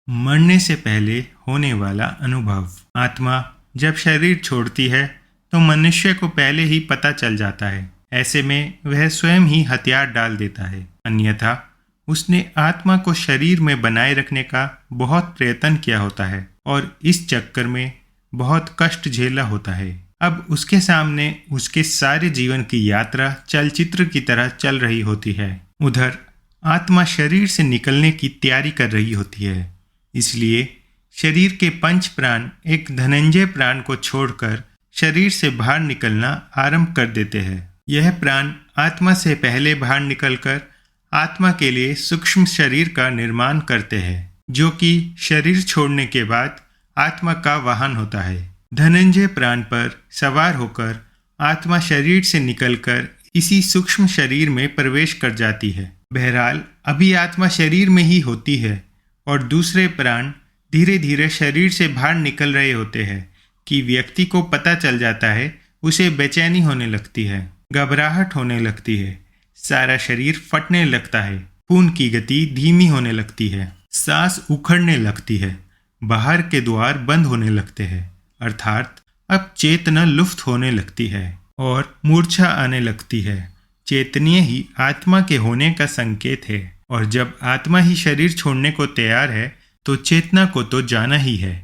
मरने से पहले होने वाला अनुभव। आत्मा जब शरीर छोड़ती है तो मनुष्य को पहले ही पता चल जाता है। ऐसे में वह स्वयं ही हथियार डाल देता है, अन्यथा उसने आत्मा को शरीर में बनाए रखने का बहुत प्रयत्न किया होता है और इस चक्कर में बहुत कष्ट झेला होता है। अब उसके सामने उसके सारे जीवन की यात्रा चलचित्र की तरह चल रही होती है। उधर आत्मा शरीर से निकलने की तैयारी कर रही होती है। इसलिए शरीर के पंच प्राण एक धनंजय प्राण को छोड़कर शरीर से बाहर निकलना आरंभ कर देते हैं। यह प्राण आत्मा से पहले बाहर निकलकर आत्मा के लिए सूक्ष्म शरीर का निर्माण करते हैं, जो कि शरीर छोड़ने के बाद आत्मा का वाहन होता है। धनंजय प्राण पर सवार होकर आत्मा शरीर से निकलकर इसी सूक्ष्म शरीर में प्रवेश कर जाती है। बहरहाल अभी आत्मा शरीर में ही होती है और दूसरे प्राण धीरे धीरे शरीर से बाहर निकल रहे होते हैं कि व्यक्ति को पता चल जाता है। उसे बेचैनी होने लगती है, घबराहट होने लगती है, सारा शरीर फटने लगता है, खून की गति धीमी होने लगती है, सांस उखड़ने लगती है, बाहर के द्वार बंद होने लगते हैं, अर्थात अब चेतना लुप्त होने लगती है और मूर्छा आने लगती है। चेतनीय ही आत्मा के होने का संकेत है और जब आत्मा ही शरीर छोड़ने को तैयार है तो चेतना को तो जाना ही है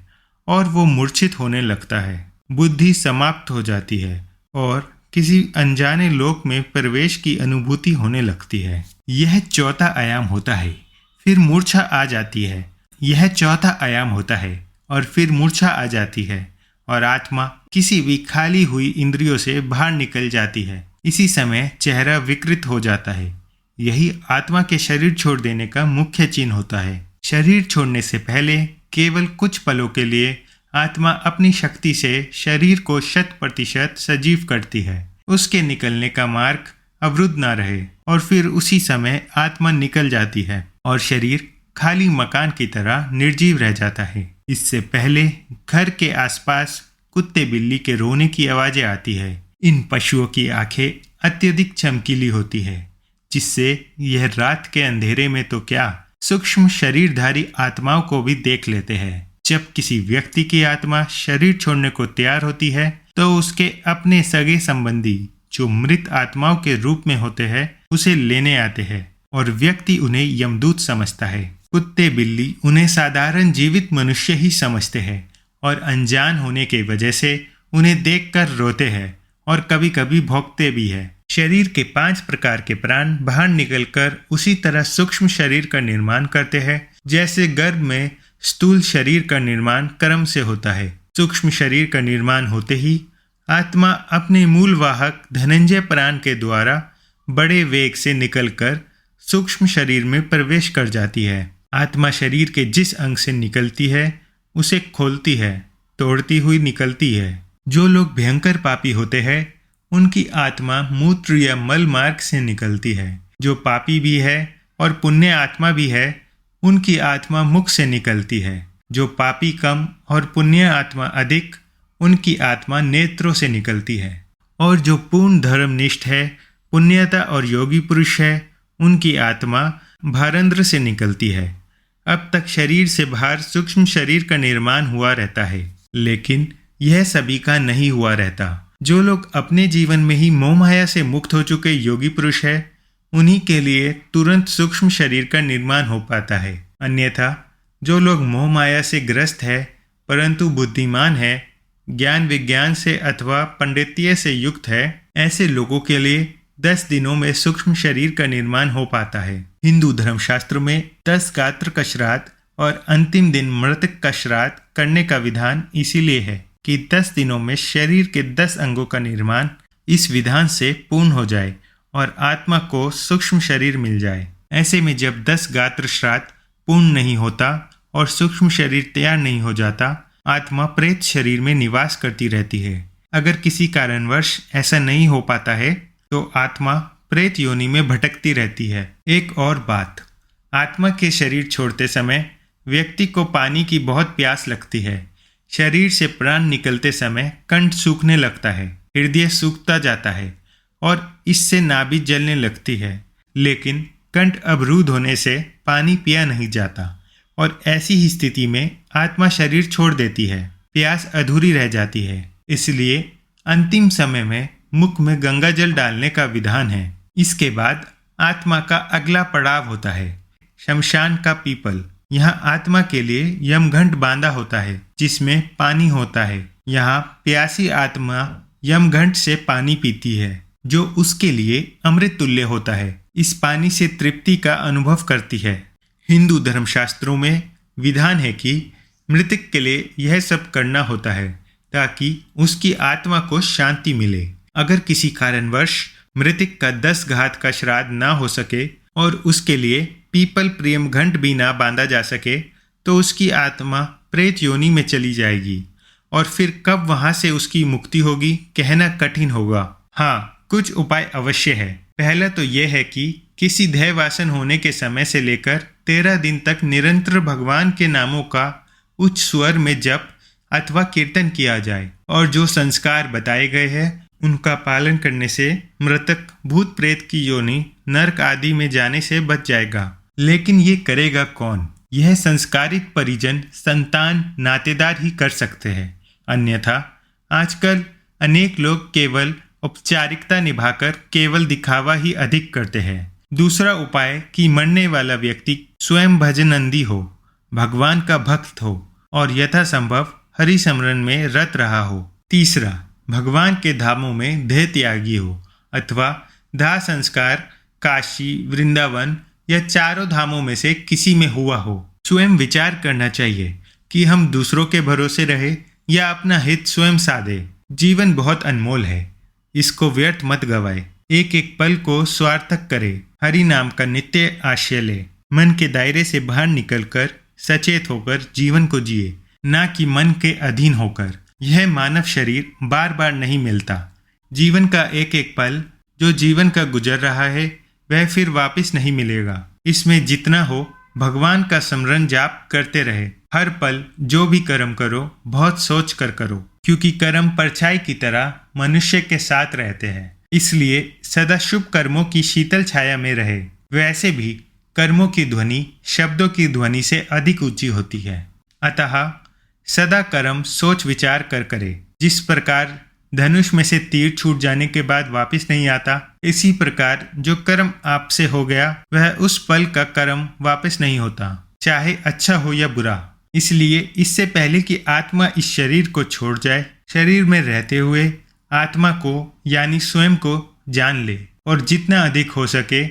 और वो मूर्छित होने लगता है। बुद्धि समाप्त हो जाती है और किसी अनजाने लोक में प्रवेश की अनुभूति होने लगती है। यह चौथा आयाम होता है। फिर मूर्छा आ जाती है। यह चौथा आयाम होता है और फिर मूर्छा आ जाती है और आत्मा किसी भी खाली हुई इंद्रियों से बाहर निकल जाती है। इसी समय चेहरा विकृत हो जाता है। यही आत्मा के शरीर छोड़ देने का मुख्य चिन्ह होता है। शरीर छोड़ने से पहले केवल कुछ पलों के लिए आत्मा अपनी शक्ति से शरीर को 100% सजीव करती है, उसके निकलने का मार्ग अवरुद्ध न रहे और फिर उसी समय आत्मा निकल जाती है और शरीर खाली मकान की तरह निर्जीव रह जाता है। इससे पहले घर के आसपास कुत्ते बिल्ली के रोने की आवाजें आती है। इन पशुओं की आंखें अत्यधिक चमकीली होती है, जिससे यह रात के अंधेरे में तो क्या सूक्ष्म शरीरधारी आत्माओं को भी देख लेते हैं। जब किसी व्यक्ति की आत्मा शरीर छोड़ने को तैयार होती है तो उसके अपने सगे संबंधी जो मृत आत्माओं के रूप में होते हैं उसे लेने आते हैं और व्यक्ति उन्हें यमदूत समझता है। कुत्ते बिल्ली उन्हें साधारण जीवित मनुष्य ही समझते हैं और अनजान होने की वजह से उन्हें देखकर रोते हैं और कभी कभी भौंकते भी हैं। शरीर के 5 प्रकार के प्राण बाहर निकलकर उसी तरह सूक्ष्म शरीर का निर्माण करते हैं जैसे गर्भ में स्थूल शरीर का निर्माण क्रम से होता है। सूक्ष्म शरीर का निर्माण होते ही आत्मा अपने मूल वाहक धनंजय प्राण के द्वारा बड़े वेग से निकलकर सूक्ष्म शरीर में प्रवेश कर जाती है। आत्मा शरीर के जिस अंग से निकलती है उसे खोलती है, तोड़ती हुई निकलती है। जो लोग भयंकर पापी होते हैं उनकी आत्मा मूत्र या मल मार्ग से निकलती है। जो पापी भी है और पुण्य आत्मा भी है उनकी आत्मा मुख से निकलती है। जो पापी कम और पुण्य आत्मा अधिक, उनकी आत्मा नेत्रों से निकलती है। और जो पूर्ण धर्मनिष्ठ है, पुण्यता और योगी पुरुष है, उनकी आत्मा भारंद्र से निकलती है। अब तक शरीर से बाहर सूक्ष्म शरीर का निर्माण हुआ रहता है, लेकिन यह सभी का नहीं हुआ रहता। जो लोग अपने जीवन में ही मोह माया से मुक्त हो चुके योगी पुरुष है, उन्हीं के लिए तुरंत सूक्ष्म शरीर का निर्माण हो पाता है। अन्यथा जो लोग मोह माया से ग्रस्त है परंतु बुद्धिमान है, ज्ञान विज्ञान से अथवा पंडितीय से युक्त है, ऐसे लोगों के लिए 10 दिनों में सूक्ष्म शरीर का निर्माण हो पाता है। हिंदू धर्मशास्त्र में 10 गात्र का श्राद्ध और अंतिम दिन मृतक का श्राद्ध करने का विधान इसीलिए है कि 10 दिनों में शरीर के 10 अंगों का निर्माण इस विधान से पूर्ण हो जाए और आत्मा को सूक्ष्म शरीर मिल जाए। ऐसे में जब 10 गात्र श्राद्ध पूर्ण नहीं होता और सूक्ष्म शरीर तैयार नहीं हो जाता, आत्मा प्रेत शरीर में निवास करती रहती है। अगर किसी कारणवश ऐसा नहीं हो पाता है तो आत्मा प्रेत योनि में भटकती रहती है। एक और बात, आत्मा के शरीर छोड़ते समय व्यक्ति को पानी की बहुत प्यास लगती है। शरीर से प्राण निकलते समय कंठ सूखने लगता है, हृदय सूखता जाता है और इससे नाभि जलने लगती है, लेकिन कंठ अवरुद्ध होने से पानी पिया नहीं जाता। और ऐसी ही स्थिति में आत्मा शरीर छोड़ देती है, प्यास अधूरी रह जाती है। इसलिए अंतिम समय में मुख में गंगा जल डालने का विधान है। इसके बाद आत्मा का अगला पड़ाव होता है शमशान का पीपल। यहाँ आत्मा के लिए यमघंट बांधा होता है जिसमें पानी होता है। यहाँ प्यासी आत्मा यमघंट से पानी पीती है जो उसके लिए अमृत तुल्य होता है। इस पानी से तृप्ति का अनुभव करती है। हिंदू धर्मशास्त्रों में विधान है कि मृतक के लिए यह सब करना होता है ताकि उसकी आत्मा को शांति मिले। अगर किसी कारणवश मृतक का 10 घात का श्राद्ध ना हो सके और उसके लिए पीपल प्रेम घंट भी ना बांधा जा सके तो उसकी आत्मा प्रेत योनि में चली जाएगी और फिर कब वहां से उसकी मुक्ति होगी कहना कठिन होगा। हाँ, कुछ उपाय अवश्य है। पहला तो यह है कि किसी ध्यवासन होने के समय से लेकर 13 दिन तक निरंतर भगवान के नामों का उच्च स्वर में जप अथवा कीर्तन किया जाए और जो संस्कार बताए गए हैं उनका पालन करने से मृतक भूत प्रेत की योनि नरक आदि में जाने से बच जाएगा। लेकिन ये करेगा कौन? यह संस्कारित परिजन, संतान, नातेदार ही कर सकते हैं। अन्यथा आजकल अनेक लोग केवल औपचारिकता निभाकर केवल दिखावा ही अधिक करते हैं। दूसरा उपाय कि मरने वाला व्यक्ति स्वयं भजनंदी हो, भगवान का भक्त हो और यथासंभव हरि स्मरण में रत रहा हो। तीसरा, भगवान के धामों में देह त्यागी हो अथवा दाह संस्कार काशी, वृंदावन या चारों धामों में से किसी में हुआ हो। स्वयं विचार करना चाहिए कि हम दूसरों के भरोसे रहे या अपना हित स्वयं साधे। जीवन बहुत अनमोल है, इसको व्यर्थ मत गवाए। एक एक पल को स्वार्थक करे, हरि नाम का नित्य आश्रय ले। मन के दायरे से बाहर निकलकर सचेत होकर जीवन को जिए, ना कि मन के अधीन होकर। यह मानव शरीर बार बार नहीं मिलता। जीवन का एक एक पल जो जीवन का गुजर रहा है वह फिर वापस नहीं मिलेगा। इसमें जितना हो भगवान का स्मरण जाप करते रहे। हर पल जो भी कर्म करो बहुत सोच कर करो, क्योंकि कर्म परछाई की तरह मनुष्य के साथ रहते हैं। इसलिए सदा शुभ कर्मों की शीतल छाया में रहे। वैसे भी कर्मों की ध्वनि शब्दों की ध्वनि से अधिक ऊंची होती है। अतः सदा कर्म सोच विचार कर करे। जिस प्रकार धनुष में से तीर छूट जाने के बाद वापस नहीं आता, इसी प्रकार जो कर्म आपसे हो गया वह उस पल का कर्म वापस नहीं होता, चाहे अच्छा हो या बुरा। इसलिए इससे पहले कि आत्मा इस शरीर को छोड़ जाए, शरीर में रहते हुए आत्मा को यानी स्वयं को जान ले और जितना अधिक हो सके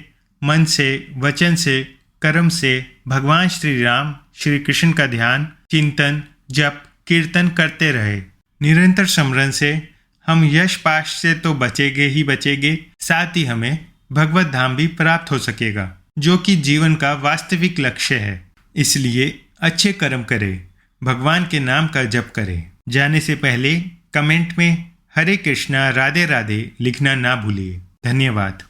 मन से, वचन से, कर्म से भगवान श्री राम, श्री कृष्ण का ध्यान, चिंतन, जप, कीर्तन करते रहे। निरंतर स्मरण से हम यश पाश से तो बचेंगे ही बचेंगे, साथ ही हमें भगवत धाम भी प्राप्त हो सकेगा, जो कि जीवन का वास्तविक लक्ष्य है। इसलिए अच्छे कर्म करें, भगवान के नाम का जप करें। जाने से पहले कमेंट में हरे कृष्णा, राधे राधे लिखना ना भूलिए। धन्यवाद।